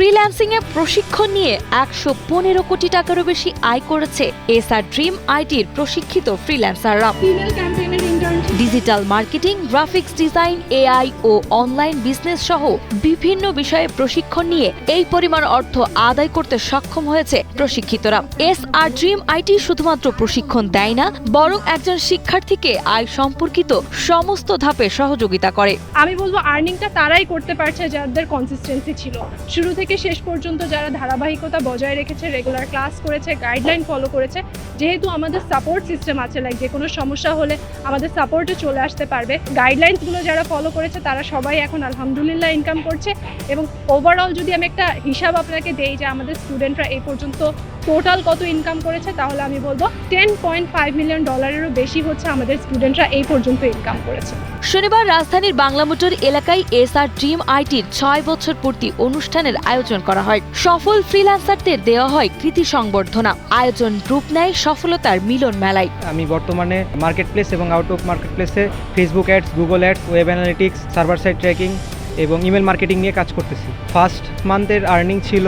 Freelancing এ প্রশিক্ষণ নিয়ে ১১৫ কোটি টাকারও বেশি আয় করেছে এসআর ড্রিম আইটির প্রশিক্ষিত ফ্রিল্যান্সাররা। Digital marketing, graphics design, AI ও অনলাইন বিজনেস সহ বিভিন্ন বিষয়ে প্রশিক্ষণ নিয়ে এই পরিমাণ অর্থ আদায় করতে সক্ষম হয়েছে প্রশিক্ষিতরা। এসআর ড্রিম আইটি শুধুমাত্র প্রশিক্ষণ দেয় না, বরং একজন শিক্ষার্থীকে আয় সম্পর্কিত সমস্ত ধাপে সহযোগিতা করে। আমি বলবো আর্নিংটা তারাই করতে পারছে যাদের কনসিস্টেন্সি ছিল, শুরু থেকে শেষ পর্যন্ত যারা ধারাবাহিকতা বজায় রেখেছে, রেগুলার ক্লাস করেছে, গাইডলাইন ফলো করেছে। যেহেতু আমাদের সাপোর্ট সিস্টেম আছে, লাইক যে কোনো সমস্যা হলে আমাদের সাপোর্টে চলে আসতে পারবে। গাইডলাইন্সগুলো যারা ফলো করেছে তারা সবাই এখন আলহামদুলিল্লাহ ইনকাম করছে। এবং ওভারঅল যদি আমি একটা হিসাব আপনাকে দেই যে আমাদের স্টুডেন্টরা এই পর্যন্ত টোটাল কত ইনকাম করেছে, তাহলে আমি বলবো $10.5 মিলিয়ন বেশি হচ্ছে আমাদের স্টুডেন্টরা এই পর্যন্ত ইনকাম করেছে। শনিবার রাজধানীর বাংলা মোটর এলাকায় এসআর ড্রিম আইটির ৬ বছর পূর্তি অনুষ্ঠানের আয়োজন করা হয়। সফল ফ্রিল্যান্সারদের দেওয়া হয় কৃতি সংবর্ধনা। আয়োজন রূপ নেয় সফলতার মিলন মেলায়। আমি বর্তমানে মার্কেট প্লেস এবং আউট অফ মার্কেট প্লেসে Facebook ads, Google ads, web analytics, server side tracking এবং ইমেল মার্কেটিং নিয়ে কাজ করতেছি। ফার্স্ট মান্থের আর্নিং ছিল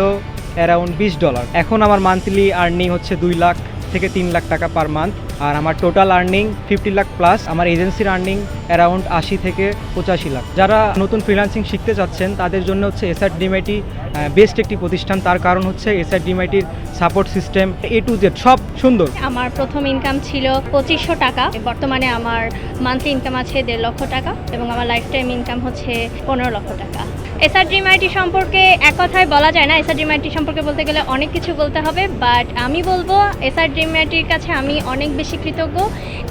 অ্যারাউন্ড $20। এখন আমার মান্থলি আর্নিং হচ্ছে 2 লাখ থেকে 3 লাখ টাকা পার মান্থ। আর আমার টোটাল আর্নিং 50 লাখ প্লাস। আমার এজেন্সির আর্নিং অ্যারাউন্ড 80 থেকে 85 লাখ। যারা নতুন ফ্রিল্যান্সিং শিখতে চাচ্ছেন তাদের জন্য হচ্ছে এসআর ড্রিম আইটি বেস্ট একটি প্রতিষ্ঠান। তার কারণ হচ্ছে এসআর ড্রিম আইটির support system A to Z সব সুন্দর। আমার প্রথম ইনকাম ছিল 2500 টাকা। বর্তমানে আমার মান্থলি ইনকাম আছে 1.5 লক্ষ টাকা এবং আমার লাইফ টাইম ইনকাম হচ্ছে 15 লক্ষ টাকা। এসআর ড্রিম আইটি সম্পর্কে এক কথায় বলা যায় না। এসআর ড্রিম আইটি সম্পর্কে বলতে গেলে অনেক কিছু বলতে হবে, বাট আমি বলবো এসআর ড্রিম আইটির কাছে আমি অনেক বেশি কৃতজ্ঞ।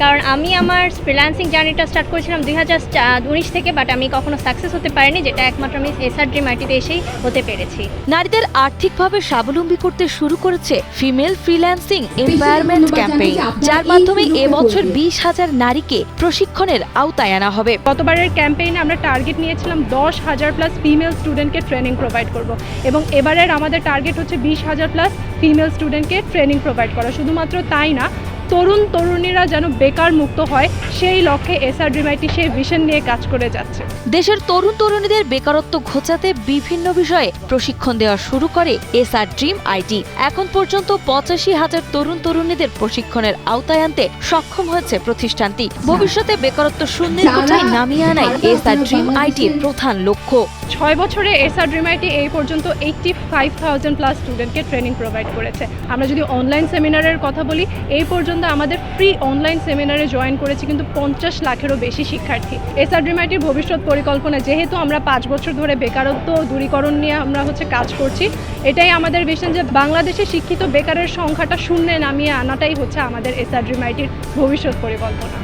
কারণ আমি আমার ফ্রিল্যান্সিং জার্নিটা স্টার্ট করেছিলাম 2019 থেকে, বাট আমি কখনো সাকসেস হতে পারিনি, যেটা একমাত্র আমি এসআর ড্রিম আইটিতে এসেই হতে পেরেছি। নারীদের আর্থিকভাবে স্বাবলম্বী করতে শুরু করেছে ফিমেল ফ্রিল্যান্সিং এম্পাওয়ারমেন্ট ক্যাম্পেইন, যার মাধ্যমে এবছর 20,000 নারীকে প্রশিক্ষণের আওতায় আনা হবে। গতবারের ক্যাম্পেইনে আমরা টার্গেট নিয়েছিলাম 10,000 প্লাস ফিমেল স্টুডেন্টকে ট্রেনিং প্রোভাইড করব এবং এবারের আমাদের টার্গেট হচ্ছে 20,000 প্লাস ফিমেল স্টুডেন্টকে ট্রেনিং প্রোভাইড করা। শুধুমাত্র তাই না, তরুণ তরুণীরা যেন বেকার মুক্ত হয় সেই লক্ষ্যে এসআর ড্রিম আইটি সেই ভিশন নিয়ে কাজ করে যাচ্ছে। দেশের তরুণ তরুণীদের বেকারত্ব ঘোচাতে বিভিন্ন বিষয়ে প্রশিক্ষণ দেওয়া শুরু করে এসআর ড্রিম আইটি। এখন পর্যন্ত 85,000 তরুণ তরুণীদের প্রশিক্ষণের আওতায় আনতে সক্ষম হয়েছে প্রতিষ্ঠানটি। ভবিষ্যতে বেকারত্ব শূন্যের কোঠায় নামিয়ে আনাই এসআর ড্রিম আইটির প্রধান লক্ষ্য। 6 বছরে এসআর ড্রিম আইটি এই পর্যন্ত 85,000 প্লাস স্টুডেন্টকে ট্রেনিং প্রোভাইড করেছে। আমরা যদি অনলাইন সেমিনারের কথা বলি, এই পর্যন্ত আমাদের ফ্রি অনলাইন সেমিনারে জয়েন করেছে কিন্তু 50 লাখেরও বেশি শিক্ষার্থী। এসআর ড্রিম আইটির ভবিষ্যৎ পরিকল্পনা, যেহেতু আমরা 5 বছর ধরে বেকারত্ব দূরীকরণ নিয়ে আমরা কাজ করছি, এটাই আমাদের ভিশন যে বাংলাদেশে শিক্ষিত বেকারের সংখ্যাটা শূন্যে নামিয়ে আনাটাই হচ্ছে আমাদের এসআর ড্রিম আইটির ভবিষ্যৎ পরিকল্পনা।